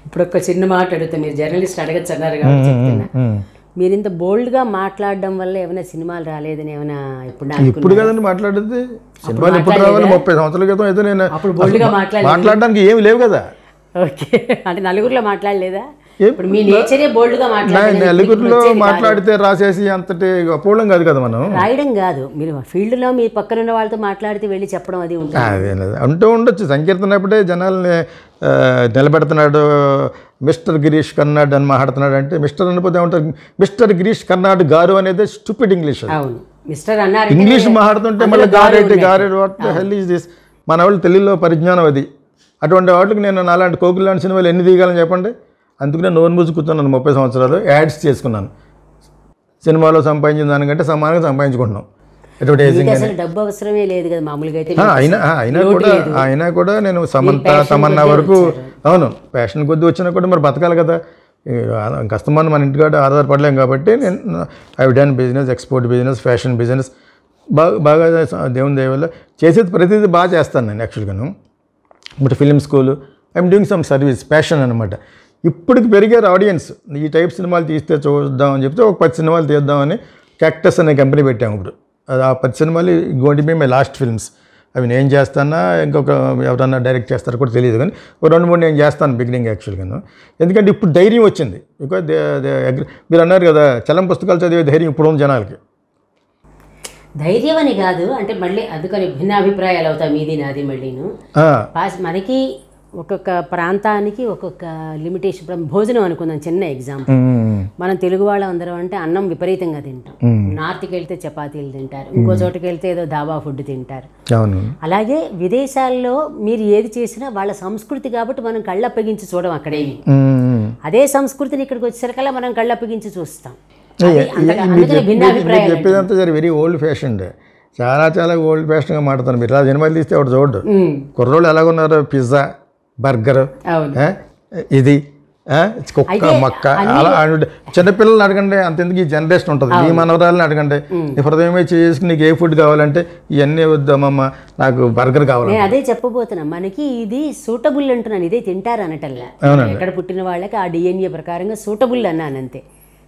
ఇప్పుడు ఒక చిన్న మాట అడుగుతా, మీరు జర్నలిస్ట్ అడగచ్చు అన్నారు కాబట్టి చెప్తున్నా. మీరు ఇంత బోల్డ్గా మాట్లాడడం వల్ల ఏమైనా సినిమాలు రాలేదని ఏమైనా ఇప్పుడు కదండి మాట్లాడేది. సినిమాలు ఎప్పుడు రావాలి? 30 సంవత్సరాల క్రితం అయితే నేను అప్పుడు బోల్డ్గా మాట్లాడడానికి ఏమి లేవు కదా. ఓకే, అంటే నలుగురిలో మాట్లాడలేదా? ఇప్పుడు మీ నేచరే బోల్డ్గా నలుగురిలో మాట్లాడితే రాసేసి అంతటి అపోళం కాదు కదా. మనం రాయడం కాదు, మీరు ఫీల్డ్లో మీ పక్కన ఉన్న వాళ్ళతో మాట్లాడితే వెళ్ళి చెప్పడం అది ఉంటుంది. అదే అంటూ ఉండొచ్చు. సంకీర్తనప్పుడే జనాల్ని నిలబెడుతున్నాడు, మిస్టర్ గిరీష్ కర్నాడ్ అని మాట్లాడుతున్నాడు అంటే మిస్టర్ అనిపోతే ఏమంటారు, మిస్టర్ గిరీష్ కర్నాడ్ గారు అనేది స్టూపిడ్ ఇంగ్లీష్. అవును, మిస్టర్ అన్నారు ఇంగ్లీష్ మాట్లాడుతుంటే మళ్ళీ గారేటి what the hell is this. మన వాళ్ళు తెలుగులో పరిజ్ఞానం అది. అటువంటి వాటికి నేను నాలాంటి కోకిల లాంటి సినిమాలు ఎన్ని తీయగలను చెప్పండి. అందుకనే నోరు మూసుకుతున్నాను. 30 సంవత్సరాలు యాడ్స్ చేసుకున్నాను. సినిమాలో సంపాదించిన దానికంటే సమానంగా సంపాదించుకుంటున్నాం. డబ్బు అవసరమే లేదు కదా మామూలుగా అయితే. అయినా కూడా నేను సమంత తమన్నా వరకు అవును ప్యాషన్ కొద్ది వచ్చినా కూడా మరి బతకాలి కదా. కస్టమర్ మన ఇంటికాడ ఆధారపడలేం కాబట్టి నేను I done business, export business, fashion business బాగా దేవుని దయ వల్ల చేసేది ప్రతిదీ బాగా చేస్తాను నేను యాక్చువల్గాను. ఇప్పుడు film school I'm doing some service, passion అనమాట. ఇప్పటికి పెరిగారు ఆడియన్స్. ఈ టైప్ సినిమాలు తీస్తే చూద్దామని చెప్తే ఒక 10 సినిమాలు తీద్దామని క్యాక్టస్ అనే కంపెనీ పెట్టాము. ఇప్పుడు ఆ 10 సినిమాలు going to be my last films. అవి నేను చేస్తానా ఇంకొక ఎవరన్నా డైరెక్ట్ చేస్తారో కూడా తెలియదు, కానీ ఒక 2-3 నేను చేస్తాను బిగినింగ్ యాక్చువల్గాను. ఎందుకంటే ఇప్పుడు ధైర్యం వచ్చింది. బికాజ్ మీరు అన్నారు కదా చలం పుస్తకాలు చదివే ధైర్యం ఇప్పుడు ఉంది జనాలకి. ధైర్యం అని కాదు, అంటే మళ్ళీ అందుకని భిన్న అభిప్రాయాలు అవుతాయి మీది నాది. మళ్ళీను మనకి ఒక్కొక్క ప్రాంతానికి ఒక్కొక్క లిమిటేషన్. ఇప్పుడు భోజనం అనుకుందాం, చిన్న ఎగ్జాంపుల్. మనం తెలుగు వాళ్ళం అందరం అంటే అన్నం విపరీతంగా తింటాం. నార్త్కి వెళ్తే చపాతీలు తింటారు, ఇంకో చోటుకి వెళ్తే ఏదో ధాబా ఫుడ్ తింటారు. అలాగే విదేశాల్లో మీరు ఏది చేసినా వాళ్ళ సంస్కృతి కాబట్టి మనం కళ్ళప్పగించి చూడం అక్కడేమి. అదే సంస్కృతిని ఇక్కడికి వచ్చేసరికల్లా మనం కళ్ళప్పగించి చూస్తాం. చెప్పేదంతా సరే వెరీ ఓల్డ్ ఫ్యాషన్, చాలా ఓల్డ్ ఫ్యాషన్గా మాట్లాడతాను. మీరు సినిమాలు తీస్తే ఒకటి చూడడు. కుర్రోళ్ళు ఎలాగున్నారు, పిజ్జా, బర్గర్, ఇది కుక్క మక్క అలా చిన్నపిల్లల్ని అడగండి. అంతెందుకు ఈ జనరేషన్ ఉంటుంది. ఈ మనవరాలని అడగండి, నీ హృదయమే చేసుకుని నీకు ఏ ఫుడ్ కావాలంటే ఇవన్నీ వద్దామమ్మ నాకు బర్గర్ కావాలి. నేను అదే చెప్పబోతున్నా, మనకి ఇది సూటబుల్ అంటున్నాను. ఇదే తింటారు అనటల్లా, ఎక్కడ పుట్టిన వాళ్ళకి ఆ డిఎన్ఏ ప్రకారంగా సూటబుల్ అన్నాను అంతే.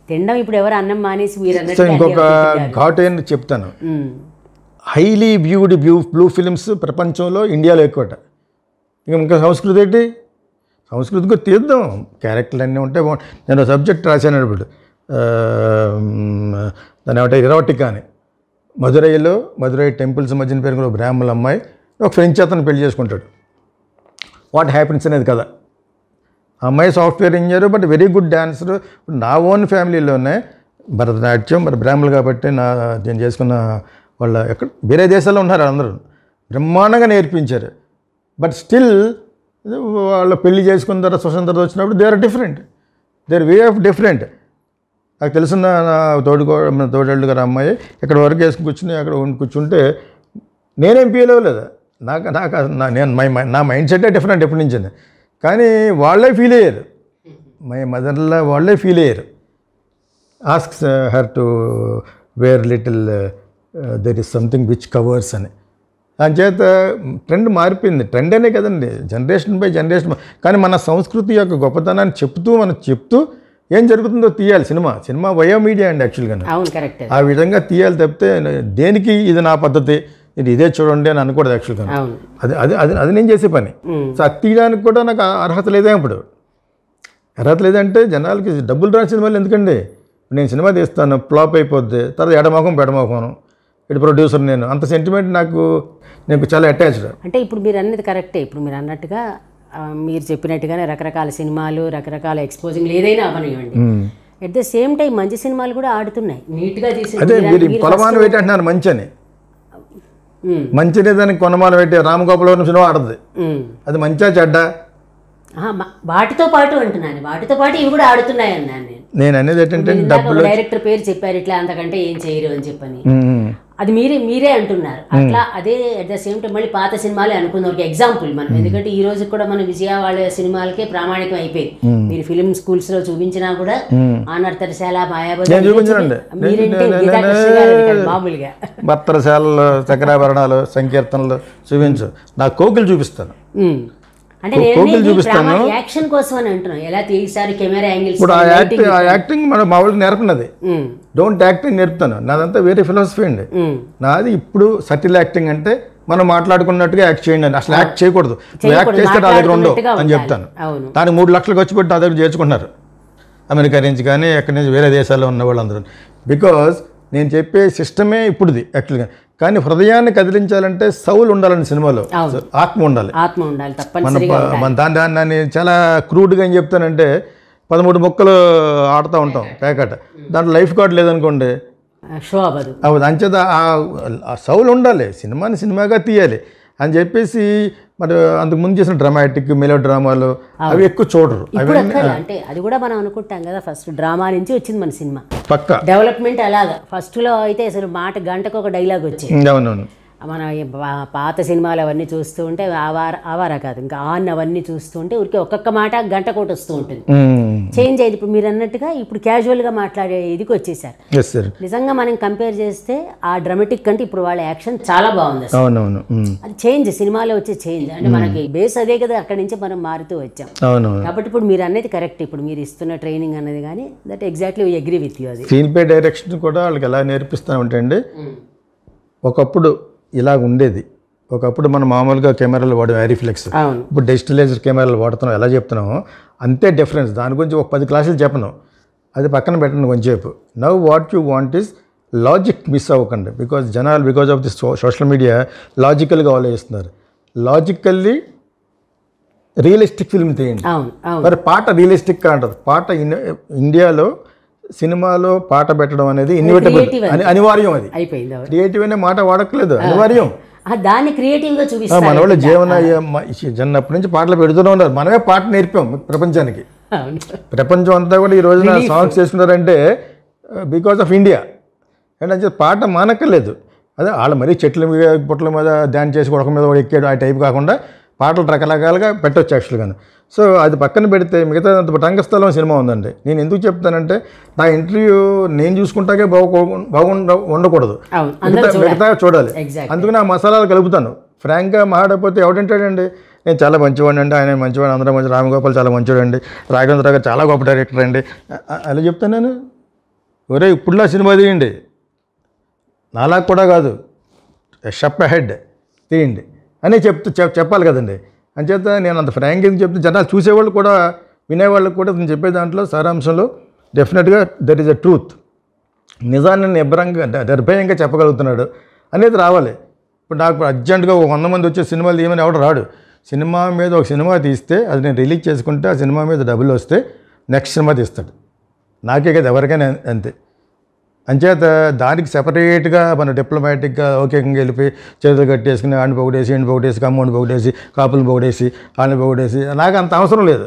తినడం ఇప్పుడు ఎవరు అన్నం మానేసి మీరు అన్నట్టు. ఇంకొక ఘాట్ ఏంటి చెప్తాను. హైలీ వ్యూడ్ బ్లూ ఫిలిమ్స్ ప్రపంచంలో ఇండియాలో ఎక్కువట. ఇంకా సంస్కృతి ఏంటి, సంస్కృతికి తీద్దాం, క్యారెక్టర్లు అన్నీ ఉంటే నేను సబ్జెక్ట్ రాశాను ఇప్పుడు. దాని ఏమంటే ఇరాటికా అని. మధురై టెంపుల్స్ మధ్యన పేరు బ్రాహ్మణుల అమ్మాయి ఒక ఫ్రెంచ్ అతను పెళ్లి చేసుకుంటాడు. వాట్ హ్యాపెన్స్ అనేది కదా. అమ్మాయి software engineer but very good dancer. నా ఓన్ ఫ్యామిలీలోనే భరతనాట్యం, మరి బ్రాహ్మణులు కాబట్టి నేను చేసుకున్న వాళ్ళ ఎక్కడ వేరే దేశాల్లో ఉన్నారు అందరూ బ్రహ్మాండంగా నేర్పించారు. బట్ స్టిల్ వాళ్ళ పెళ్లి చేసుకున్న తర్వాత స్వతంత్రత వచ్చినప్పుడు they are different, their way of different. నాకు తెలిసిన తోడేళ్ళు గారు అమ్మాయి ఇక్కడ వరకు వేసుకుని కూర్చుని అక్కడ కూర్చుంటే నేనేం ఫీల్ అవ్వలేదు. నా మైండ్ సెటే డిఫరెంట్ ఎప్పటి నుంచి. కానీ వాళ్ళే ఫీల్ అయ్యారు, మై మదర్లా వాళ్ళే ఫీల్ అయ్యారు. Asks her to wear little there is something which covers అని. దానిచేత ట్రెండ్ మారిపోయింది. ట్రెండ్ అనే కదండి, జనరేషన్ బై జనరేషన్. కానీ మన సంస్కృతి యొక్క గొప్పతనాన్ని చెప్తూ ఏం జరుగుతుందో తీయాలి. సినిమా వయో మీడియా అండి యాక్చువల్గా. ఆ విధంగా తీయాలి తప్పితే దేనికి ఇది నా పద్ధతి, ఇది ఇదే చూడండి అని అనకూడదు యాక్చువల్గా. అది నేను చేసే పని. సో అది తీయడానికి కూడా నాకు అర్హత లేదా. ఇప్పుడు అర్హత లేదంటే జనాలకి డబ్బులు రాని సినిమాలు ఎందుకండి. నేను సినిమా తీస్తాను, ఫ్లాప్ అయిపోద్ది, తర్వాత ఎడమోహం పెడమోహం, ఇటు ప్రొడ్యూసర్ నేను, అంత సెంటిమెంట్ నాకు చాలా అటాచ్డ్. అంటే ఇప్పుడు మీరు అన్నది కరెక్టే. ఇప్పుడు మీరు అన్నట్టుగా మీరు చెప్పినట్టుగానే రకరకాల సినిమాలు, రకరకాల ఎక్స్పోజింగ్ ఏదైనా అవనివ్వండి. అట్ ద సేమ్ టైం మంచి సినిమాలు కూడా ఆడుతున్నాయి, నీట్గా తీసి. అదే మీరు కొలమానం పెట్టి అంటున్నారు మంచి అని. మంచినే దానికి కొనమానం పెట్టి రామగోపాలవరం సినిమా ఆడుతుంది, అది మంచిగా చెడ్డ. వాటితో పాటు అంటున్నాను, వాటితో పాటు ఇవి కూడా ఆడుతున్నాయి అన్నాను నేను అనేది ఏంటంటే డబ్బులు. డైరెక్టర్ పేరు చెప్పారు ఇట్లా, అంతకంటే ఏం చేయరు అని చెప్పని, అది మీరే అంటున్నారు. అట్లా అదే అట్ ద సేమ్ టైం మళ్ళీ పాత సినిమాలే అనుకుందాం ఒక ఎగ్జాంపుల్ మనం. ఎందుకంటే ఈ రోజు కూడా మన విజయ వాళ్ళ సినిమాలకే ప్రామాణికం అయిపోయింది. మీరు ఫిలిం స్కూల్స్ లో చూపించినా కూడా ఆనర్తరశాల, మాయాబజార్, మామూలుగా భర్తరశాలలో చక్రాభరణాలు, సంకీర్తనలు చూపించు, నా కోకిలు చూపిస్తాను. అంటే కోకిలు చూపిస్తాను. యాక్షన్ కోసం అని అంటున్నాను, ఎలా తీసారు కెమెరా యాంగిల్స్. ఇప్పుడు ఆ యాక్టింగ్ మన మా వాళ్ళకి నేర్పనది. Don't acting నేర్పుతాను. నాదంతా వేరే ఫిలాసఫీ అండి. నాది ఇప్పుడు సటిల్ యాక్టింగ్ అంటే మనం మాట్లాడుకున్నట్టుగా యాక్ట్ చేయండి అని. అసలు యాక్ట్ చేయకూడదు. యాక్ట్ చేస్తే నా దగ్గర ఉండవు అని చెప్తాను. దానికి 3 లక్షలు ఖర్చు పెట్టి నా దగ్గర చేర్చుకున్నారు అమెరికా నుంచి కానీ ఎక్కడి నుంచి వేరే దేశాల్లో ఉన్న వాళ్ళందరూ. బికాజ్ నేను చెప్పే సిస్టమే ఇప్పుడుది యాక్చువల్గా. కానీ హృదయాన్ని కదిలించాలంటే సౌల్ ఉండాలని సినిమాలో, ఆత్మ ఉండాలి. మన దాన్ని చాలా క్రూడ్గా ఏం చెప్తానంటే 13 ముక్కలు ఆడుతూ ఉంటాం ప్యాకెట్, దాంట్లో లైఫ్ గార్డ్ లేదనుకోండి షో అవ్వదు. అంచేత ఆ సౌల్ ఉండాలి, సినిమాని సినిమాగా తీయాలి అని చెప్పేసి. మరి అంతకుముందు చేసిన డ్రామాటిక్ మెలో డ్రామాలు అవి ఎక్కువ చూడరు. అంటే అది కూడా మనం అనుకుంటాం కదా, ఫస్ట్ డ్రామా నుంచి వచ్చింది మన సినిమా పక్క డెవలప్మెంట్. అలాగా ఫస్ట్లో అయితే అసలు గంటకు ఒక డైలాగ్ వచ్చేది. అవునవును. మన పాత సినిమాలు అవన్నీ చూస్తూ ఉంటే ఆవారా కాదు ఇంకా అవన్నీ చూస్తూ ఉంటే ఊరికే ఒక్కొక్క మాట గంట కోటి వస్తూ ఉంటుంది. చేంజ్ అయ్యింది. ఇప్పుడు మీరు అన్నట్టుగా ఇప్పుడు క్యాజువల్గా మాట్లాడే ఇదికి వచ్చేసారు. నిజంగా మనం కంపేర్ చేస్తే ఆ డ్రామాటిక్ కంటే ఇప్పుడు వాళ్ళ యాక్షన్ చాలా బాగుంది. అది చేంజ్, సినిమాలో వచ్చే చేంజ్. అంటే మనకి బేస్ అదే కదా, అక్కడి నుంచి మనం మారుతూ వచ్చాం. కాబట్టి ఇప్పుడు మీరు అనేది కరెక్ట్. ఇప్పుడు మీరు ఇస్తున్న ట్రైనింగ్ అనేది కానీ that exactly we agree with you. అది స్క్రీన్ ప్లే డైరెక్షన్ కూడా వాళ్ళకి ఎలా నేర్పిస్తూ ఉంటాయండి. ఒకప్పుడు ఇలాగ ఉండేది. ఒకప్పుడు మనం మామూలుగా కెమెరాలు వాడే ఐరిఫ్లెక్స్, ఇప్పుడు డిజిటలైజ్డ్ కెమెరాలు వాడుతున్నాం. ఎలా చెప్తున్నామో అంతే డిఫరెన్స్. దాని గురించి ఒక 10 క్లాసులు చెప్పను, అది పక్కన పెట్టండి కొంచెంసేపు. Now what you want is logic miss అవ్వకండి. Because of the social media లాజికల్గా ఆలోచిస్తున్నారు. లాజికల్లీ రియలిస్టిక్ ఫిల్మ్ తీయండి. మరి పాట రియలిస్టిక్గా అంటారు. పాట ఇండియాలో సినిమాలో పాట పెట్టడం అనేది ఇన్విటబుల్, అనివార్యం. అది క్రియేటివ్ అనే మాట వాడట్లేదు, అనివార్యం. దాన్ని క్రియేటివ్గా చూపిస్తారు. మన వాళ్ళు చిన్నప్పటి నుంచి పాటలు పెడుతూనే ఉన్నారు. మనమే పాట నేర్పాం ప్రపంచానికి. ప్రపంచం అంతా కూడా ఈ రోజున సాంగ్స్ చేస్తున్నారంటే బికాస్ ఆఫ్ ఇండియా. అంటే పాట మానక్కర్లేదు. అదే వాళ్ళు మరీ చెట్ల మీద పుట్ల మీద డ్యాన్స్ చేసి ఒక మీద ఎక్కాడు ఆ టైప్ కాకుండా పాటలు రకరకాలుగా పెట్టవచ్చు యాక్చువల్గా. సో అది పక్కన పెడితే మిగతా రంగస్థలం సినిమా ఉందండి. నేను ఎందుకు చెప్తానంటే నా ఇంటర్వ్యూ నేను చూసుకుంటాకే ఉండకూడదు, మిగతా చూడాలి. అందుకని ఆ మసాలాలు కలుపుతాను. ఫ్రాంక్గా మాట్లాడకపోతే ఎవడంటాడండి నేను చాలా మంచివాడిని అండి, ఆయన మంచివాడు, అందరూ మంచి, రామగోపాల్ చాలా మంచివాడు అండి, రాఘవేంద్ర గారు చాలా గొప్ప డైరెక్టర్ అండి అలా చెప్తాను నేను. ఒరే ఇప్పుడులా సినిమా తీయండి, నాలా కూడా కాదు, షప్ హెడ్ తీయండి అని చెప్పాలి కదండి. అంచేత నేను అంత ఫ్రాంక్ ఎందుకు చెప్తే జనాలు చూసేవాళ్ళు కూడా వినేవాళ్ళకి కూడా నేను చెప్పే దాంట్లో సారాంశంలో డెఫినెట్గా దట్ ఈస్ అ ట్రూత్. నిజాన్ని నిర్భయంగా చెప్పగలుగుతున్నాడు అనేది రావాలి. ఇప్పుడు నాకు అర్జెంటుగా 100 మంది వచ్చే సినిమాలు ఏమని ఎవడు రాడు. సినిమా మీద ఒక సినిమా తీస్తే అది నేను రిలీజ్ చేసుకుంటే ఆ సినిమా మీద డబ్బులు వస్తే నెక్స్ట్ సినిమా తీస్తాడు. నాకే కదా ఎవరికైనా అంతే. అంచేత దానికి సెపరేట్గా మన డిప్లొమాటిక్గా ఓకేకంగా వెళ్ళిపోయి చేతులు కట్టేసుకుని ఆడిని పొగడేసి ఎండి పొగడేసి కమ్మని పొగడేసి కాపులు పొగడేసి వాళ్ళని పొగడేసి నాకు అంత అవసరం లేదు.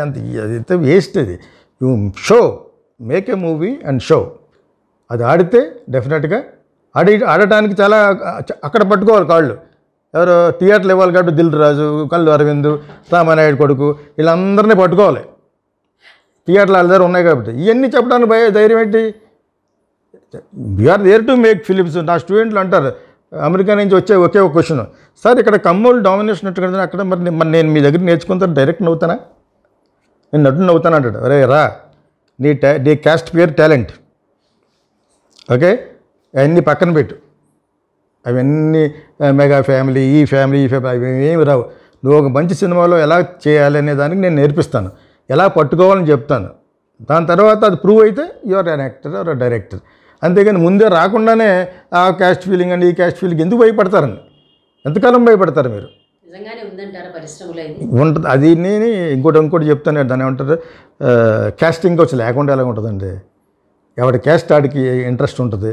అది వేస్ట్. అది you show, make a movie and show. అది ఆడితే డెఫినెట్గా ఆడటానికి చాలా అక్కడ పట్టుకోవాలి కాళ్ళు. ఎవరు థియేటర్లు ఇవ్వాలి కాబట్టి దిల్ రాజు, కల్లు అరవింద్, రామానాయుడు కొడుకు వీళ్ళందరినీ పట్టుకోవాలి. థియేటర్లు వాళ్ళ దగ్గర ఉన్నాయి కాబట్టి ఇవన్నీ చెప్పడానికి ధైర్యం ఏంటి? We are there to make films. నా స్టూడెంట్లు అంటారు అమెరికా నుంచి వచ్చే ఒకే ఒక క్వశ్చన్, సార్ ఇక్కడ కమ్మోళ్ళు డామినేషన్ అట్టు కదా అక్కడ మరి నేను మీ దగ్గర నేర్చుకుంటాను డైరెక్ట్ నవ్వుతానా, నేను నటుని నవ్వుతాను అంటాడు. అరే రా, నీ క్యాస్ట్ పేరు టాలెంట్, ఓకే అవన్నీ పక్కన పెట్టు. అవన్నీ మెగా ఫ్యామిలీ ఈ ఫ్యామిలీ అవి ఏమి రావు. నువ్వు ఒక మంచి సినిమాలో ఎలా చేయాలి అనే దానికి నేను నేర్పిస్తాను, ఎలా పట్టుకోవాలని చెప్తాను. దాని తర్వాత అది ప్రూవ్ అయితే your an actor are director. అంతేగాని ముందే రాకుండానే ఆ క్యాస్ట్ ఫీలింగ్ అండి ఈ క్యాస్ట్ ఫీలింగ్ ఎందుకు భయపడతారండి? ఎంతకాలం భయపడతారు మీరు? ఉంటుంది. అది నేను ఇంకోటి చెప్తాను, దాన్ని ఏమంటారు క్యాస్టింగ్ వచ్చి లేకుండా ఎలా ఉంటుందండి. ఎవరి క్యాస్ట్ ఆడికి ఇంట్రెస్ట్ ఉంటుంది.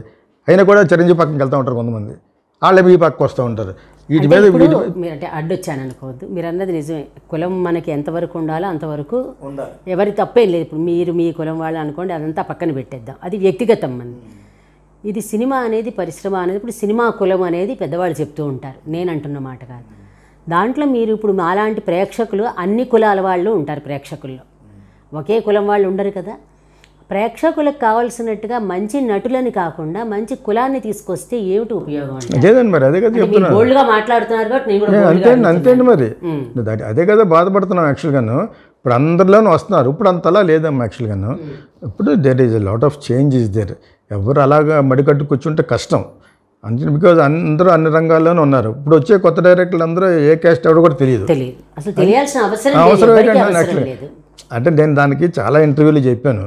అయినా కూడా చిరంజీవి పక్కకి వెళ్తూ ఉంటారు కొంతమంది, వాళ్ళే మీ పక్కకు వస్తూ ఉంటారు. వీటి మీద మీరంటే అడ్డొచ్చాను అనుకోవద్దు, మీరు అన్నది నిజమే. కులం మనకి ఎంతవరకు ఉండాలో అంతవరకు ఎవరి తప్పేం లేదు. ఇప్పుడు మీరు మీ కులం వాళ్ళు అనుకోండి, అదంతా పక్కన పెట్టేద్దాం, అది వ్యక్తిగతం మంది. ఇది సినిమా అనేది పరిశ్రమ అనేది ఇప్పుడు సినిమా కులం అనేది పెద్దవాళ్ళు చెప్తూ ఉంటారు, నేను అంటున్న మాట కాదు. దాంట్లో మీరు ఇప్పుడు అలాంటి ప్రేక్షకులు అన్ని కులాల వాళ్ళు ఉంటారు ప్రేక్షకుల్లో, ఒకే కులం వాళ్ళు ఉండరు కదా. ప్రేక్షకులకు కావాల్సినట్టుగా మంచి నటులని కాకుండా మంచి కులాన్ని తీసుకొస్తే ఏమిటి ఉపయోగం అంటే అదేదండి మరి, అదే కదా చెప్తున్నాను. బోల్డ్గా మాట్లాడుతున్నారు కాబట్టి నేను కూడా అంతేండి మరి అదే కదా బాధపడుతున్నాం యాక్చువల్గాను. ఇప్పుడు అందరిలోనూ వస్తున్నారు, ఇప్పుడు అంతలా లేదమ్మా యాక్చువల్గాను. ఇప్పుడు there is a lot of change is there. ఎవరు అలాగా మడికట్టు కూర్చుంటే కష్టం. అందుకని బికాజ్ అందరూ అన్ని రంగాల్లోనూ ఉన్నారు. ఇప్పుడు వచ్చే కొత్త డైరెక్టర్లు అందరూ ఏ క్యాస్ట్ ఎవరు కూడా తెలియదు. అసలు తెలియాల్సిన అవసరం లేదు. అంటే నేను దానికి చాలా ఇంటర్వ్యూలు చెప్పాను,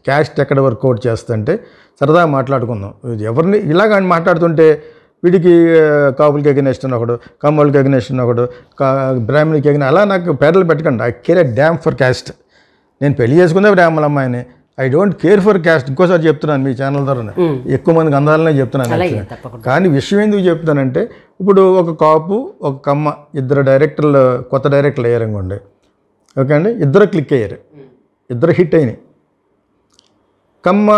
క్యాస్ట్ ఎక్కడ వర్కౌట్ చేస్తుంటే సరదాగా మాట్లాడుకుందాం. ఎవరిని ఇలాగ మాట్లాడుతుంటే వీడికి కాపులకి ఎగనెస్ట్ అని ఒకడు, కమ్మోళ్ళకి ఎగనెస్ట్ అని ఒకడు, బ్రాహ్మణికి ఎగన, అలా నాకు పేర్లు పెట్టకండి. I care a dam for caste. నేను పెళ్లి చేసుకుందే బ్రాహ్మణ అమ్మాయిని. I don't care for caste. ఇంకోసారి చెప్తున్నాను మీ ఛానల్ ద్వారా, ఎక్కువ మందికి అందాలనే చెప్తున్నాను. కానీ విషయం ఎందుకు చెప్తానంటే, ఇప్పుడు ఒక కాపు ఒక కమ్మ ఇద్దరు డైరెక్టర్లు కొత్త డైరెక్టర్లు అయ్యారనుకోండి, ఓకే అండి, ఇద్దరు క్లిక్ అయ్యారు, ఇద్దరు హిట్ అయినాయి. కమ్మ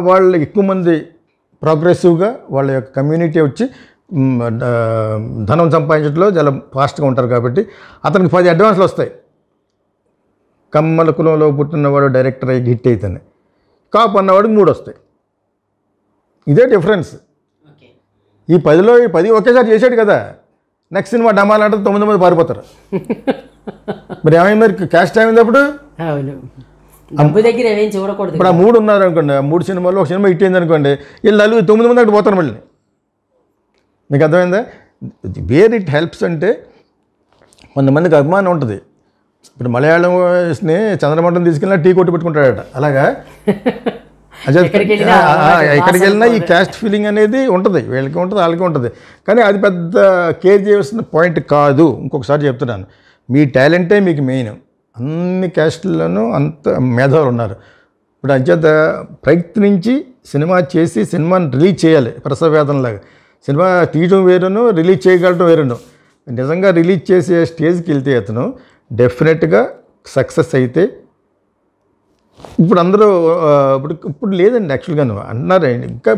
వాళ్ళు ఎక్కువ మంది ప్రోగ్రెసివ్గా వాళ్ళ యొక్క కమ్యూనిటీ వచ్చి ధనం సంపాదించడంలో చాలా ఫాస్ట్గా ఉంటారు కాబట్టి అతనికి 10 అడ్వాన్స్లు వస్తాయి. కమ్మల కులంలో పుట్టినవాడు డైరెక్టర్ అయ్యి హిట్ అయితేనే, కాపు అన్నవాడికి 3 వస్తాయి. ఇదే డిఫరెన్స్. ఈ 10లో 10 ఒకేసారి చేశాడు కదా, నెక్స్ట్ సినిమా డమాలంటే 9 మంది పారిపోతారు. మరి ఏమైంది, మరి క్యాస్ట్ ఏమైంది అప్పుడు? డబ్బు దగ్గర ఏమేం చూడకూడదు. ఇప్పుడు ఆ 3 ఉన్నారు అనుకోండి, 3 సినిమాల్లో ఒక సినిమా హిట్ అయింది అనుకోండి, వీళ్ళు 9 మంది అక్కడ పోతారు మళ్ళీ. మీకు అర్థమైందా? వేర్ ఇట్ హెల్ప్స్ అంటే కొంతమందికి అభిమానం ఉంటుంది. ఇప్పుడు మలయాళంని చంద్రమండలం తీసుకెళ్ళినా టీ కొట్టి పెట్టుకుంటాడట. అలాగా ఎక్కడికి వెళ్ళినా ఈ క్యాస్ట్ ఫీలింగ్ అనేది ఉంటుంది, వీళ్ళకి ఉంటుంది, వాళ్ళకి ఉంటుంది. కానీ అది పెద్ద కేర్ చేయాల్సిన పాయింట్ కాదు. ఇంకొకసారి చెప్తున్నాను, మీ టాలెంటే మీకు మెయిన్. అన్ని క్యాస్ట్లలోనూ అంత మేధావులు ఉన్నారు. ఇప్పుడు అంచేత ప్రయత్నించి సినిమా చేసి సినిమాని రిలీజ్ చేయాలి. ప్రసవేదనలాగా సినిమా తీయడం వేరును, రిలీజ్ చేయగలడం వేరును. నిజంగా రిలీజ్ చేసే స్టేజ్కి వెళ్తే అతను డెఫినెట్గా సక్సెస్ అయితే, ఇప్పుడు అందరూ ఇప్పుడు లేదండి యాక్చువల్గాను అన్నారు. ఇంకా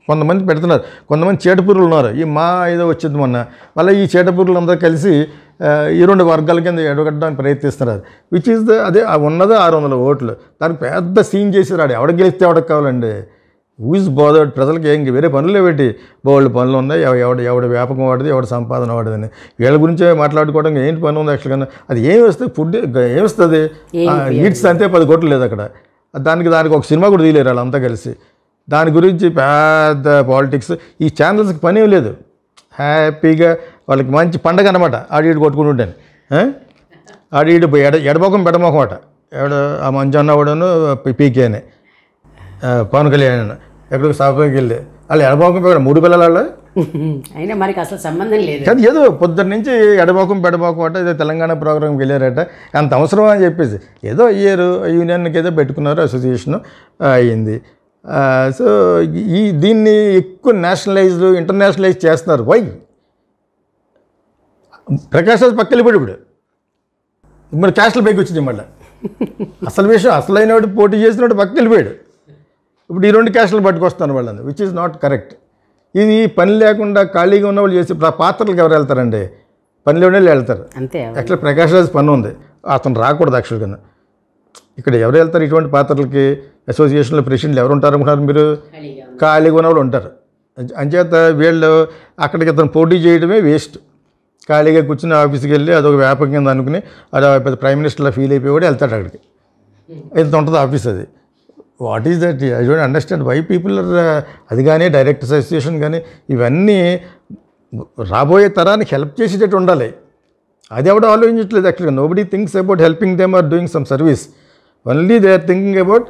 కొంతమంది పెడుతున్నారు, కొంతమంది చేటపూరులు ఉన్నారు. ఈ మా ఏదో వచ్చింది మొన్న, మళ్ళీ ఈ చేటపూరులు అందరూ కలిసి ఈ 2 వర్గాల కింద ఎడగట్టడానికి ప్రయత్నిస్తున్నారు. విచ్ ఈజ్ అదే ఉన్నదే 600 ఓట్లు. దానికి పెద్ద సీన్ చేసి ఎవడ గెలిస్తే ఎవడకి కావాలండి? Use bothered. ప్రజలకి ఏం వేరే పనులు పెట్టి బోల్డ్ పనులు ఉన్నాయి, ఎవడ వ్యాపకం వాడిది, ఎవడ సంపాదన వాడిదని వీళ్ళ గురించే మాట్లాడుకోవడం ఏంటి పని ఉంది యాక్చువల్గా? అది ఏమి వస్తుంది? ఫుడ్ ఏమిస్తుంది? ఈట్స్ అంతే 10 కోట్లు లేదు అక్కడ. దానికి ఒక సినిమా కూడా తీయలేరు వాళ్ళంతా కలిసి. దాని గురించి పెద్ద పాలిటిక్స్. ఈ ఛానల్స్కి పని ఏం లేదు, హ్యాపీగా వాళ్ళకి మంచి పండగ అనమాట. ఆడీడు కొట్టుకుని ఉంటాను, ఆడీడు ఎడమొఖం పెడమొఖం అట. ఆ మంచి అన్నవాడును పీకే అని పవన్ కళ్యాణ్ ఎక్కడికి సభకి వెళ్ళి వాళ్ళు ఎడమొఖం 3 పిల్లల వాళ్ళు అయినా మనకి అసలు సంబంధం లేదు. అది ఏదో పొద్దున్న నుంచి ఎడమొఖం పెడమొఖం అట, ఏదో తెలంగాణ ప్రోగ్రామ్కి వెళ్ళారట. అంత అవసరం అని చెప్పేసి ఏదో అయ్యారు, యూనియన్కి ఏదో పెట్టుకున్నారు, అసోసియేషన్ అయ్యింది. సో దీన్ని ఎక్కువ నేషనలైజ్డ్ ఇంటర్నేషనలైజ్ చేస్తున్నారు. వై? ప్రకాష్ రాజ్ పక్కన వెళ్ళిపోయాడు. ఇప్పుడు మరి క్యాస్ట్ల పైకి వచ్చింది మళ్ళీ. అసలు విషయం అసలైనవాడు పోటీ చేసినవాడు పక్కన వెళ్ళిపోయాడు. ఇప్పుడు ఈ 2 క్యాస్టులు పట్టుకొస్తాను వాళ్ళని, విచ్ ఈజ్ నాట్ కరెక్ట్. ఇది పని లేకుండా ఖాళీగా ఉన్న వాళ్ళు చేసి పాత్రలకు ఎవరు వెళ్తారండి? పనిలోనే వెళ్తారు. అంతే. యాక్చువల్ ప్రకాష్ రాజ్ పని ఉంది, అతను రాకూడదు యాక్చువల్గా. ఇక్కడ ఎవరు వెళ్తారు ఇటువంటి పాత్రలకి? అసోసియేషన్లో ప్రెసిడెంట్లు ఎవరు ఉంటారు అనుకుంటారు మీరు? ఖాళీగా ఉన్న వాళ్ళు ఉంటారు. అంచేత వీళ్ళు అక్కడికి అతను పోటీ చేయడమే వేస్ట్. ఖాళీగా కూర్చుని ఆఫీస్కి వెళ్ళి అదొక వ్యాపకం కింద అనుకుని అది పెద్ద ప్రైమ్ మినిస్టర్లా ఫీల్ అయిపోయి కూడా వెళ్తాడు అక్కడికి. ఇంత ఉంటుంది ఆఫీస్ అది. What is that? I don't understand why people are. అది కానీ డైరెక్టర్స్ అసోసియేషన్ కానీ ఇవన్నీ రాబోయే తరానికి హెల్ప్ చేసేటట్టు ఉండాలి. అది ఎవడో ఆలోచించట్లేదు యాక్చువల్గా. Nobody thinks about helping them or doing some service. Only they are thinking about